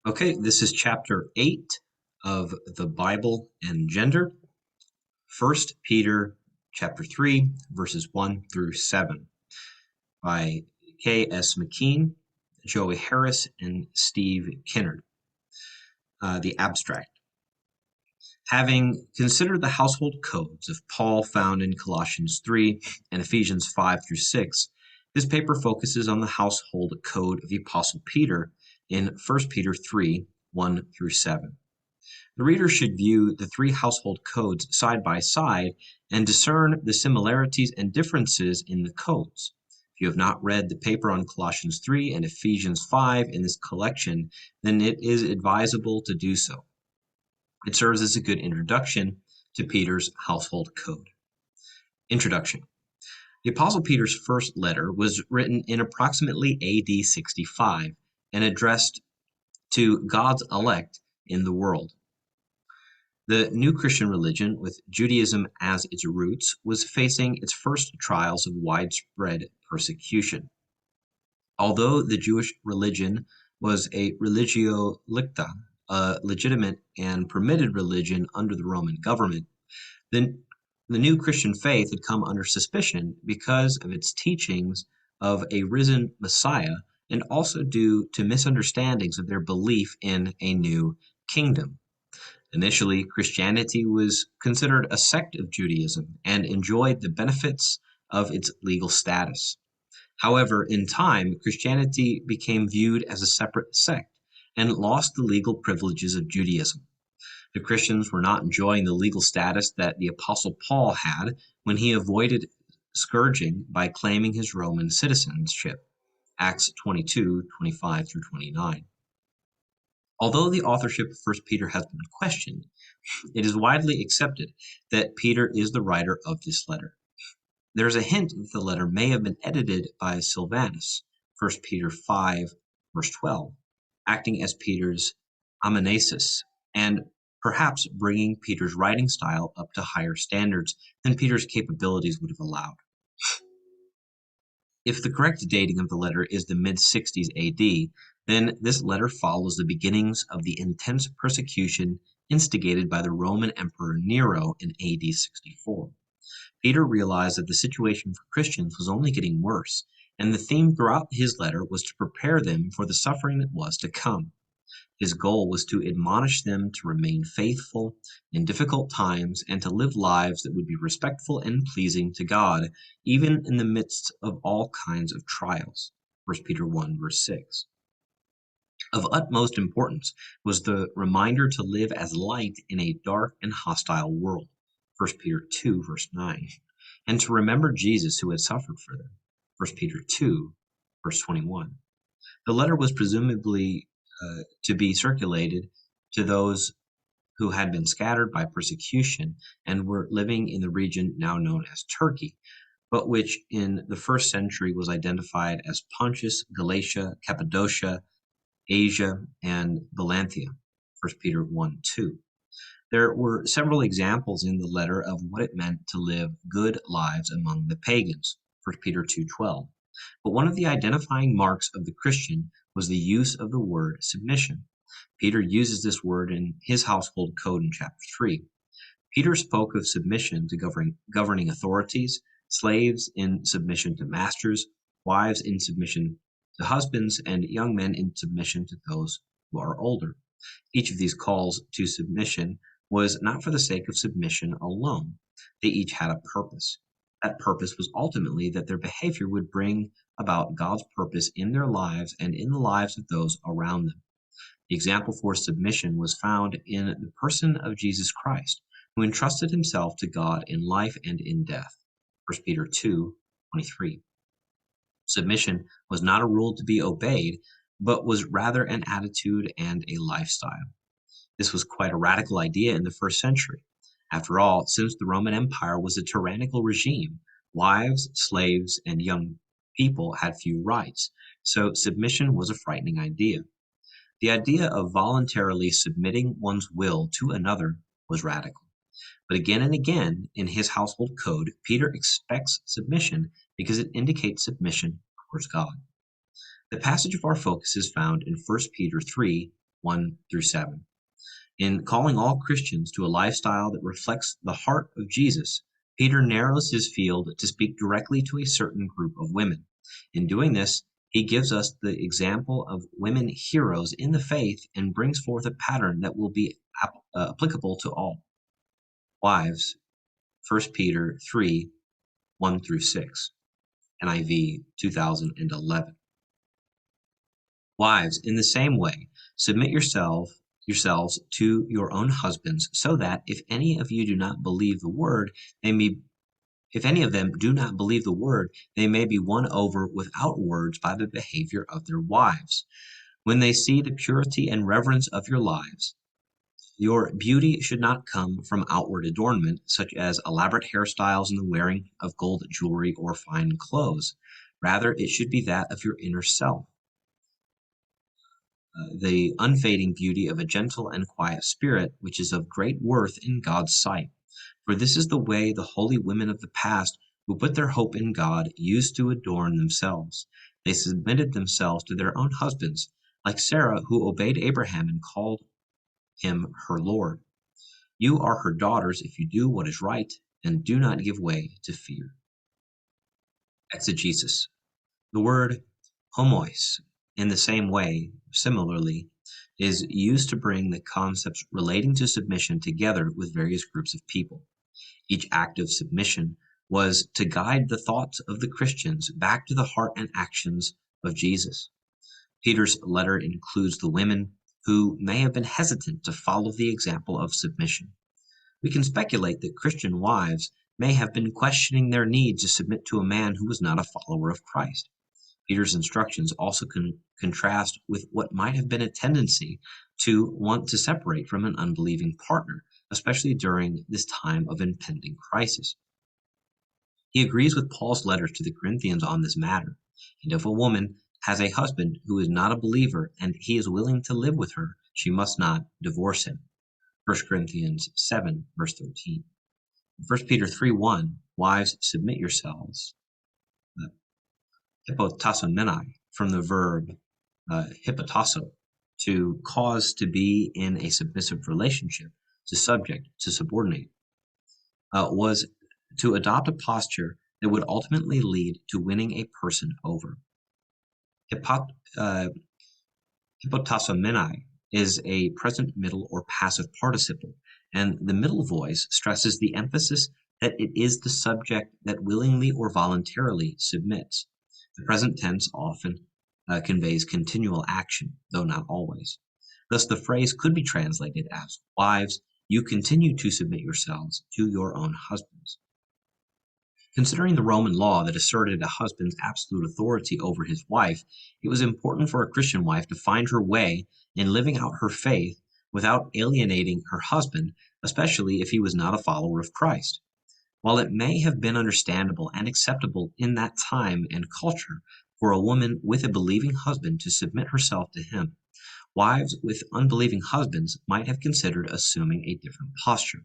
Okay, this is chapter 8 of the Bible and Gender. 1 Peter chapter 3, verses 1 through 7 by K.S. McKean, Joey Harris, and Steve Kinnard. The abstract. Having considered the household codes of Paul found in Colossians 3 and Ephesians 5 through 6, this paper focuses on the household code of the Apostle Peter in 1 Peter 3, 1 through 7. The reader should view the three household codes side by side and discern the similarities and differences in the codes. If you have not read the paper on Colossians 3 and Ephesians 5 in this collection, then it is advisable to do so. It serves as a good introduction to Peter's household code. Introduction. The Apostle Peter's first letter was written in approximately AD 65 and addressed to God's elect in the world. The new Christian religion, with Judaism as its roots, was facing its first trials of widespread persecution. Although the Jewish religion was a religio licta, a legitimate and permitted religion under the Roman government, the new Christian faith had come under suspicion because of its teachings of a risen Messiah and also due to misunderstandings of their belief in a new kingdom. Initially, Christianity was considered a sect of Judaism and enjoyed the benefits of its legal status. However, in time, Christianity became viewed as a separate sect and lost the legal privileges of Judaism. The Christians were not enjoying the legal status that the Apostle Paul had when he avoided scourging by claiming his Roman citizenship. Acts 22:25 through 29. Although the authorship of 1 Peter has been questioned, it is widely accepted that Peter is the writer of this letter. There is a hint that the letter may have been edited by Silvanus, 1 Peter 5, verse 12, acting as Peter's amanuensis, and perhaps bringing Peter's writing style up to higher standards than Peter's capabilities would have allowed. If the correct dating of the letter is the mid-60s AD, then this letter follows the beginnings of the intense persecution instigated by the Roman Emperor Nero in AD 64. Peter realized that the situation for Christians was only getting worse, and the theme throughout his letter was to prepare them for the suffering that was to come. His goal was to admonish them to remain faithful in difficult times and to live lives that would be respectful and pleasing to God, even in the midst of all kinds of trials. 1 Peter 1, verse 6. Of utmost importance was the reminder to live as light in a dark and hostile world. 1 Peter 2, verse 9, and to remember Jesus who had suffered for them. 1 Peter 2, verse 21. The letter was presumably to be circulated to those who had been scattered by persecution and were living in the region now known as Turkey, but which in the first century was identified as Pontus, Galatia, Cappadocia, Asia, and Galatia. 1 Peter 1, 2. There were several examples in the letter of what it meant to live good lives among the pagans, 1 Peter 2:12. But one of the identifying marks of the Christian was the use of the word submission. Peter uses this word in his household code in chapter 3. Peter spoke of submission to governing authorities, slaves in submission to masters, wives in submission to husbands, and young men in submission to those who are older. Each of these calls to submission was not for the sake of submission alone. They each had a purpose. That purpose was ultimately that their behavior would bring about God's purpose in their lives and in the lives of those around them. The example for submission was found in the person of Jesus Christ, who entrusted himself to God in life and in death. 1 Peter 2:23. Submission was not a rule to be obeyed, but was rather an attitude and a lifestyle. This was quite a radical idea in the first century. After all, since the Roman Empire was a tyrannical regime, wives, slaves, and young people had few rights, so submission was a frightening idea. The idea of voluntarily submitting one's will to another was radical. But again and again in his household code, Peter expects submission because it indicates submission towards God. The passage of our focus is found in 1 Peter 3, 1 through 7. In calling all Christians to a lifestyle that reflects the heart of Jesus, Peter narrows his field to speak directly to a certain group of women. In doing this, he gives us the example of women heroes in the faith and brings forth a pattern that will be applicable to all. Wives, 1 Peter 3, 1 through 6, NIV 2011. Wives, in the same way, submit yourselves to your own husbands, so that if any of you do not believe the word, if any of them do not believe the word, they may be won over without words by the behavior of their wives. When they see the purity and reverence of your lives, your beauty should not come from outward adornment, such as elaborate hairstyles and the wearing of gold jewelry or fine clothes. Rather, it should be that of your inner self, the unfading beauty of a gentle and quiet spirit, which is of great worth in God's sight. For this is the way the holy women of the past, who put their hope in God, used to adorn themselves. They submitted themselves to their own husbands, like Sarah, who obeyed Abraham and called him her Lord. You are her daughters if you do what is right and do not give way to fear. Exegesis. The word homois, in the same way, similarly, is used to bring the concepts relating to submission together with various groups of people. Each act of submission was to guide the thoughts of the Christians back to the heart and actions of Jesus. Peter's letter includes the women who may have been hesitant to follow the example of submission. We can speculate that Christian wives may have been questioning their need to submit to a man who was not a follower of Christ. Peter's instructions also contrast with what might have been a tendency to want to separate from an unbelieving partner, especially during this time of impending crisis. He agrees with Paul's letter to the Corinthians on this matter, and if a woman has a husband who is not a believer and he is willing to live with her, she must not divorce him. 1 Corinthians 7, verse 13. 1 Peter 3:1, wives, submit yourselves. Hypotasomeni, from the verb hypotasso, to cause to be in a submissive relationship, to subject, to subordinate, was to adopt a posture that would ultimately lead to winning a person over. Hypotasomeni is a present middle or passive participle, and the middle voice stresses the emphasis that it is the subject that willingly or voluntarily submits. The present tense often conveys continual action, though not always. Thus, the phrase could be translated as, wives, you continue to submit yourselves to your own husbands. Considering the Roman law that asserted a husband's absolute authority over his wife, it was important for a Christian wife to find her way in living out her faith without alienating her husband, especially if he was not a follower of Christ. While it may have been understandable and acceptable in that time and culture for a woman with a believing husband to submit herself to him, wives with unbelieving husbands might have considered assuming a different posture.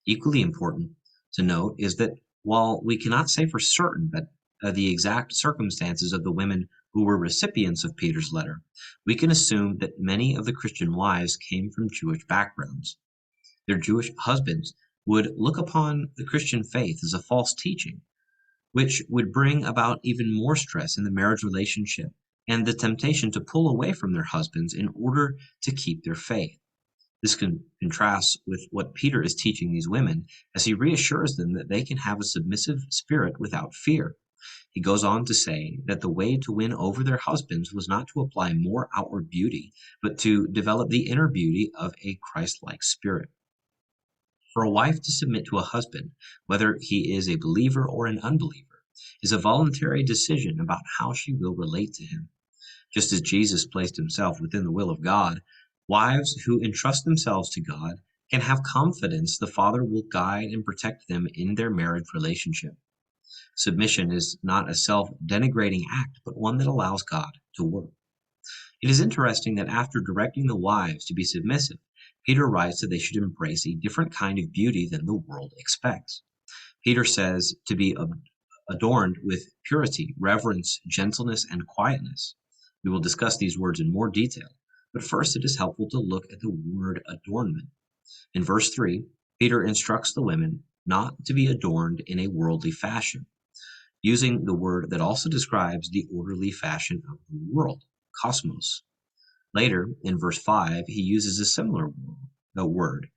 Equally important to note is that while we cannot say for certain that the exact circumstances of the women who were recipients of Peter's letter, we can assume that many of the Christian wives came from Jewish backgrounds. Their Jewish husbands would look upon the Christian faith as a false teaching, which would bring about even more stress in the marriage relationship and the temptation to pull away from their husbands in order to keep their faith. This contrasts with what Peter is teaching these women as he reassures them that they can have a submissive spirit without fear. He goes on to say that the way to win over their husbands was not to apply more outward beauty, but to develop the inner beauty of a Christ-like spirit. For a wife to submit to a husband, whether he is a believer or an unbeliever, is a voluntary decision about how she will relate to him. Just as Jesus placed himself within the will of God, wives who entrust themselves to God can have confidence the Father will guide and protect them in their marriage relationship. Submission is not a self-denigrating act, but one that allows God to work. It is interesting that after directing the wives to be submissive, Peter writes that they should embrace a different kind of beauty than the world expects. Peter says to be adorned with purity, reverence, gentleness, and quietness. We will discuss these words in more detail, But first, it is helpful to look at the word adornment. In verse 3, Peter instructs the women not to be adorned in a worldly fashion, using the word that also describes the orderly fashion of the world, cosmos. Later, in verse 5, he uses a similar word,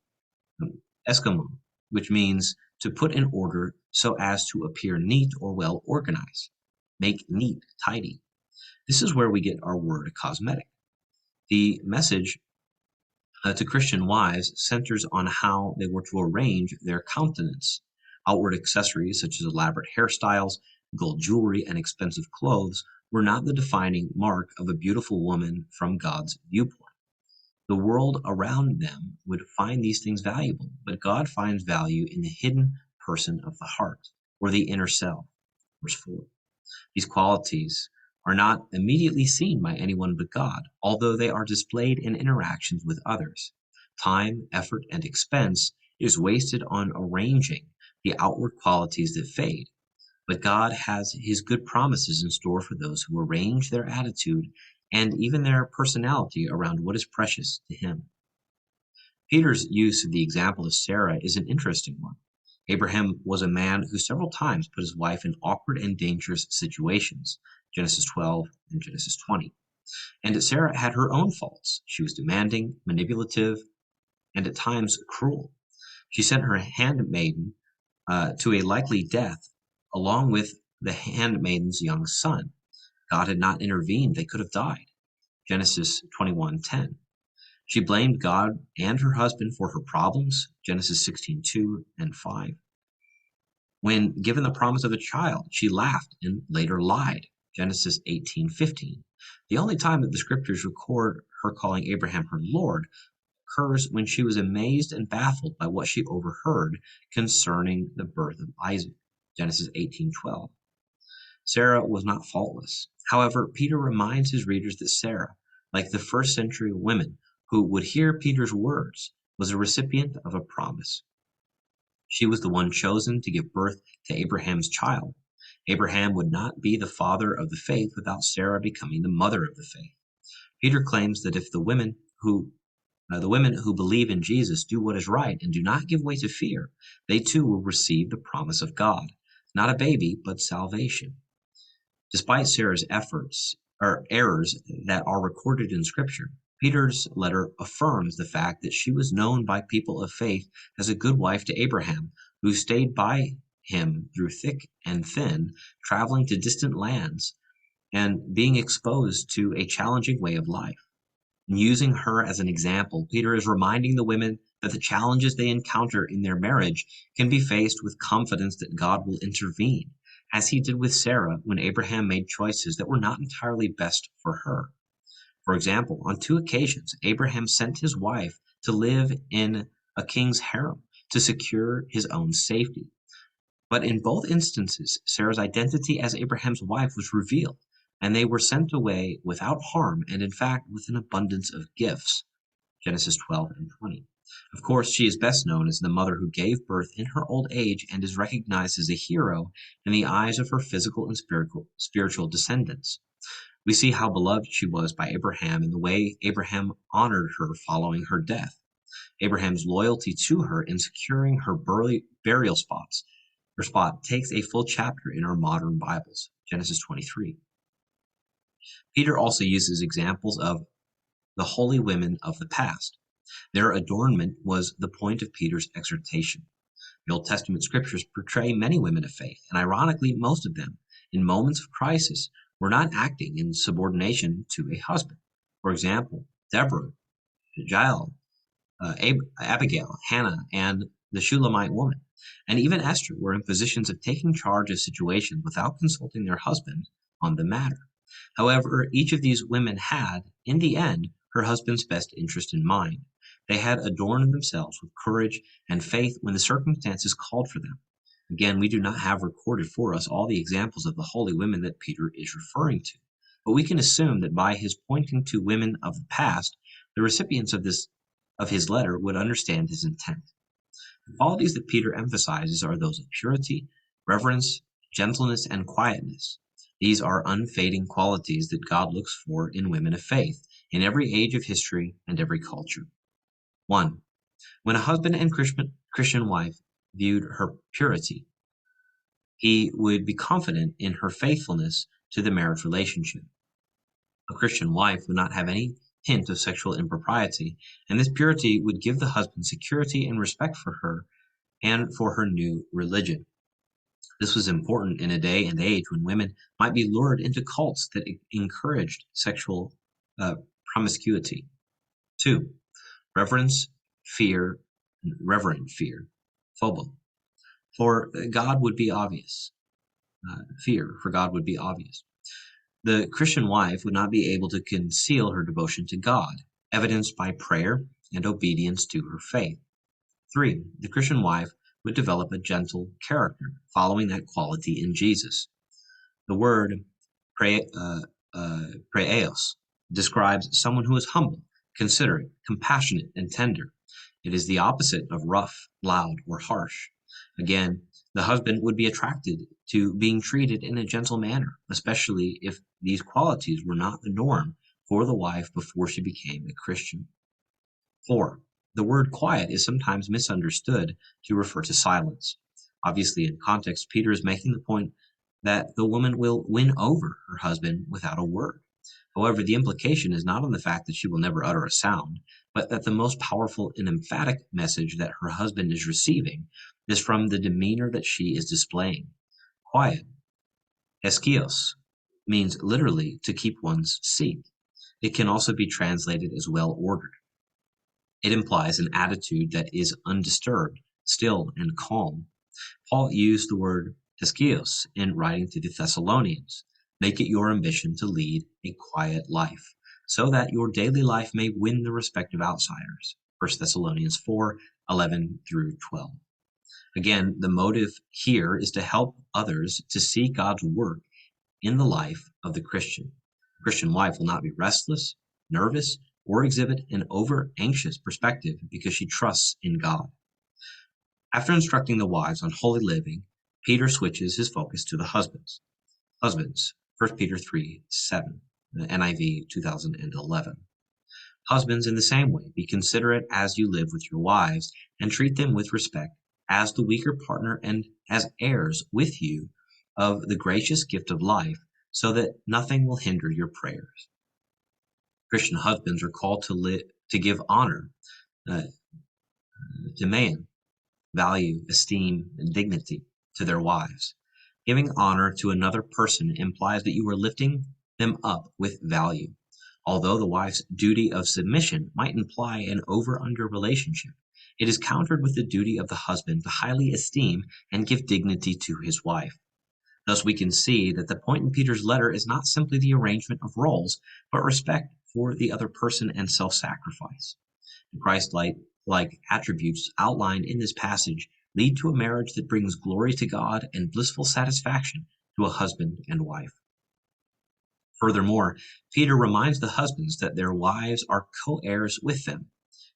eskimo, which means to put in order so as to appear neat or well organized. Make neat, tidy. This is where we get our word cosmetic. The message to Christian wives centers on how they were to arrange their countenance. Outward accessories such as elaborate hairstyles, gold jewelry, and expensive clothes were not the defining mark of a beautiful woman from God's viewpoint. The world around them would find these things valuable, but God finds value in the hidden person of the heart, or the inner self. Verse 4. These qualities are not immediately seen by anyone but God, although they are displayed in interactions with others. Time, effort, and expense is wasted on arranging the outward qualities that fade. But God has his good promises in store for those who arrange their attitude and even their personality around what is precious to him. Peter's use of the example of Sarah is an interesting one. Abraham was a man who several times put his wife in awkward and dangerous situations, Genesis 12 and Genesis 20. And Sarah had her own faults. She was demanding, manipulative, and at times cruel. She sent her handmaiden to a likely death, along with the handmaiden's young son. God had not intervened, they could have died. Genesis 21:10. She blamed God and her husband for her problems, Genesis 16:2 and 5. When given the promise of a child, she laughed and later lied, Genesis 18:15. The only time that the scriptures record her calling Abraham her Lord occurs when she was amazed and baffled by what she overheard concerning the birth of Isaac, Genesis 18:12. Sarah was not faultless. However, Peter reminds his readers that Sarah, like the first century women who would hear Peter's words, was a recipient of a promise. She was the one chosen to give birth to Abraham's child. Abraham would not be the father of the faith without Sarah becoming the mother of the faith. Peter claims that if the women who believe in Jesus do what is right and do not give way to fear, they too will receive the promise of God, not a baby, but salvation. Despite Sarah's errors that are recorded in Scripture, Peter's letter affirms the fact that she was known by people of faith as a good wife to Abraham, who stayed by him through thick and thin, traveling to distant lands and being exposed to a challenging way of life. In using her as an example, Peter is reminding the women that the challenges they encounter in their marriage can be faced with confidence that God will intervene, as he did with Sarah when Abraham made choices that were not entirely best for her. For example, on 2 occasions, Abraham sent his wife to live in a king's harem to secure his own safety. But in both instances, Sarah's identity as Abraham's wife was revealed, and they were sent away without harm and in fact with an abundance of gifts, Genesis 12 and 20. Of course, she is best known as the mother who gave birth in her old age and is recognized as a hero in the eyes of her physical and spiritual descendants. We see how beloved she was by Abraham in the way Abraham honored her following her death. Abraham's loyalty to her in securing her burial spot takes a full chapter in our modern Bibles, Genesis 23. Peter also uses examples of the holy women of the past. Their adornment was the point of Peter's exhortation. The Old Testament scriptures portray many women of faith, and ironically, most of them, in moments of crisis, were not acting in subordination to a husband. For example, Deborah, Jael, Abigail, Hannah, and the Shulamite woman, and even Esther were in positions of taking charge of situations without consulting their husband on the matter. However, each of these women had, in the end, her husband's best interest in mind. They had adorned themselves with courage and faith when the circumstances called for them. Again, we do not have recorded for us all the examples of the holy women that Peter is referring to, but we can assume that by his pointing to women of the past, the recipients of his letter would understand his intent. The qualities that Peter emphasizes are those of purity, reverence, gentleness, and quietness. These are unfading qualities that God looks for in women of faith, in every age of history and every culture. 1. When a husband and Christian wife viewed her purity, he would be confident in her faithfulness to the marriage relationship. A Christian wife would not have any hint of sexual impropriety, and this purity would give the husband security and respect for her and for her new religion. This was important in a day and age when women might be lured into cults that encouraged sexual promiscuity. 2. Reverence, fear, reverent fear, phobos. For God would be obvious. Fear for God would be obvious. The Christian wife would not be able to conceal her devotion to God, evidenced by prayer and obedience to her faith. 3. The Christian wife would develop a gentle character, following that quality in Jesus. The word praeos describes someone who is humble, considerate, compassionate, and tender. It is the opposite of rough, loud, or harsh. Again, the husband would be attracted to being treated in a gentle manner, especially if these qualities were not the norm for the wife before she became a Christian. 4. The word quiet is sometimes misunderstood to refer to silence. Obviously, in context, Peter is making the point that the woman will win over her husband without a word. However, the implication is not on the fact that she will never utter a sound, but that the most powerful and emphatic message that her husband is receiving is from the demeanor that she is displaying. Quiet, eskios, means literally to keep one's seat. It can also be translated as well ordered. It implies an attitude that is undisturbed, still, and calm. Paul used the word eskios in writing to the Thessalonians. Make it your ambition to lead a quiet life, so that your daily life may win the respect of outsiders. 1 Thessalonians 4:11 through 12. Again, the motive here is to help others to see God's work in the life of the Christian. The Christian wife will not be restless, nervous, or exhibit an over-anxious perspective because she trusts in God. After instructing the wives on holy living, Peter switches his focus to the husbands. Husbands, 1 Peter 3:7, the NIV 2011. Husbands, in the same way, be considerate as you live with your wives, and treat them with respect as the weaker partner and as heirs with you of the gracious gift of life, so that nothing will hinder your prayers. Christian husbands are called to give honor to man, value, esteem, and dignity to their wives. Giving honor to another person implies that you are lifting them up with value. Although the wife's duty of submission might imply an over-under relationship, it is countered with the duty of the husband to highly esteem and give dignity to his wife. Thus, we can see that the point in Peter's letter is not simply the arrangement of roles, but respect for the other person and self-sacrifice. The Christ-like attributes outlined in this passage lead to a marriage that brings glory to God and blissful satisfaction to a husband and wife. Furthermore, Peter reminds the husbands that their wives are co-heirs with them.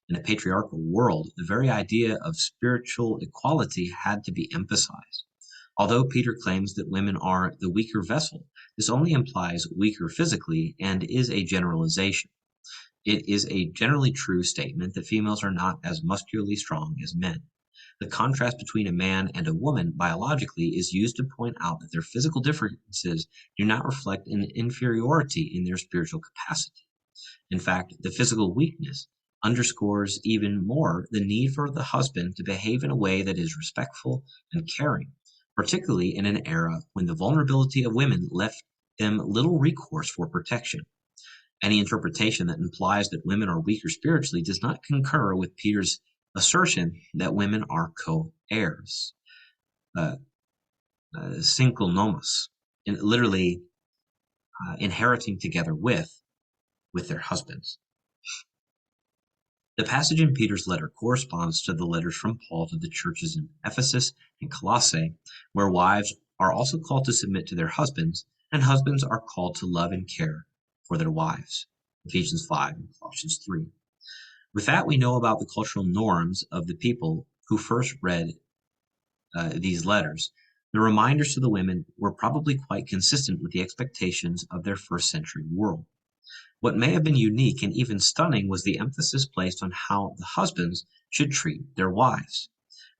In a patriarchal world, the very idea of spiritual equality had to be emphasized. Although Peter claims that women are the weaker vessel, this only implies weaker physically and is a generalization. It is a generally true statement that females are not as muscularly strong as men. The contrast between a man and a woman biologically is used to point out that their physical differences do not reflect an inferiority in their spiritual capacity. In fact, the physical weakness underscores even more the need for the husband to behave in a way that is respectful and caring, particularly in an era when the vulnerability of women left them little recourse for protection. Any interpretation that implies that women are weaker spiritually does not concur with Peter's assertion that women are co-heirs. Synchronomos, literally inheriting together with their husbands. The passage in Peter's letter corresponds to the letters from Paul to the churches in Ephesus and Colossae, where wives are also called to submit to their husbands, and husbands are called to love and care for their wives. Ephesians 5 and Colossians 3. With that, we know about the cultural norms of the people who first read these letters. The reminders to the women were probably quite consistent with the expectations of their first century world. What may have been unique and even stunning was the emphasis placed on how the husbands should treat their wives.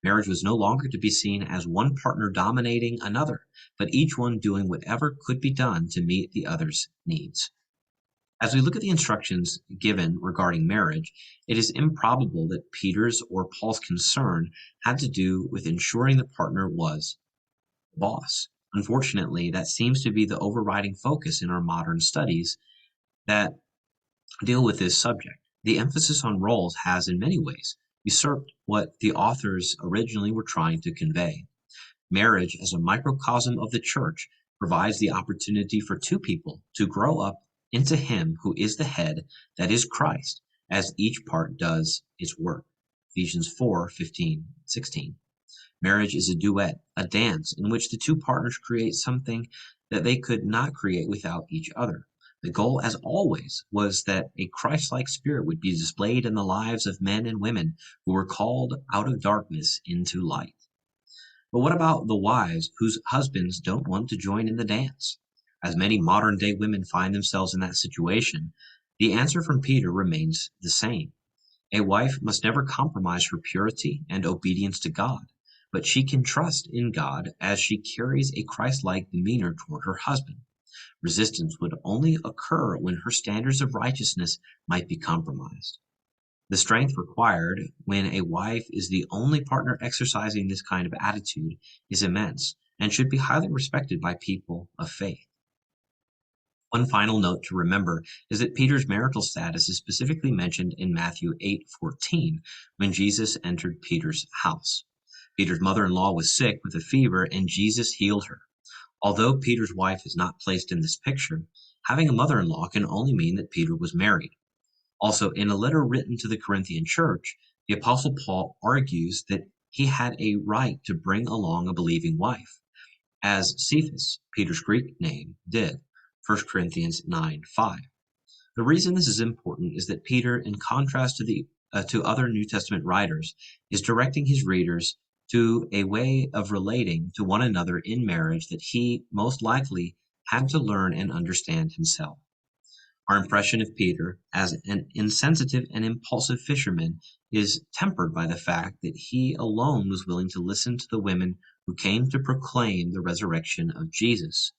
Marriage was no longer to be seen as one partner dominating another, but each one doing whatever could be done to meet the other's needs. As we look at the instructions given regarding marriage, it is improbable that Peter's or Paul's concern had to do with ensuring the partner was the boss. Unfortunately, that seems to be the overriding focus in our modern studies that deal with this subject. The emphasis on roles has, in many ways, usurped what the authors originally were trying to convey. Marriage, as a microcosm of the church, provides the opportunity for two people to grow up into Him who is the head, that is Christ, as each part does its work. Ephesians 4:15-16. Marriage is a duet, a dance in which the two partners create something that they could not create without each other. The goal, as always, was that a Christ-like spirit would be displayed in the lives of men and women who were called out of darkness into light. But what about the wives whose husbands don't want to join in the dance? As many modern-day women find themselves in that situation, the answer from Peter remains the same. A wife must never compromise her purity and obedience to God, but she can trust in God as she carries a Christ-like demeanor toward her husband. Resistance would only occur when her standards of righteousness might be compromised. The strength required when a wife is the only partner exercising this kind of attitude is immense and should be highly respected by people of faith. One final note to remember is that Peter's marital status is specifically mentioned in Matthew 8:14 when Jesus entered Peter's house. Peter's mother-in-law was sick with a fever and Jesus healed her. Although Peter's wife is not placed in this picture, having a mother-in-law can only mean that Peter was married. Also, in a letter written to the Corinthian church, the Apostle Paul argues that he had a right to bring along a believing wife, as Cephas, Peter's Greek name, did. 1 Corinthians 9:5. The reason this is important is that Peter, in contrast to other New Testament writers, is directing his readers to a way of relating to one another in marriage that he most likely had to learn and understand himself. Our impression of Peter as an insensitive and impulsive fisherman is tempered by the fact that he alone was willing to listen to the women who came to proclaim the resurrection of Jesus.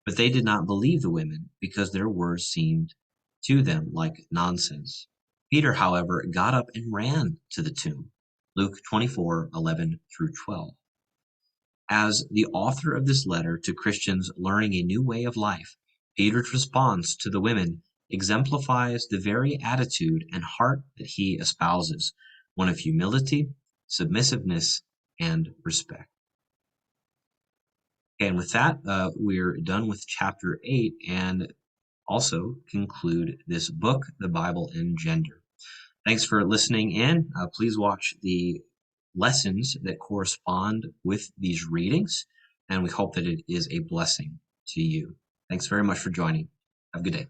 But they did not believe the women because their words seemed to them like nonsense. Peter, however, got up and ran to the tomb. Luke 24:11-12. As the author of this letter to Christians learning a new way of life, Peter's response to the women exemplifies the very attitude and heart that he espouses, one of humility, submissiveness, and respect. And with that, we're done with chapter 8 and also conclude this book, The Bible and Gender. Thanks for listening in. Please watch the lessons that correspond with these readings, and we hope that it is a blessing to you. Thanks very much for joining. Have a good day.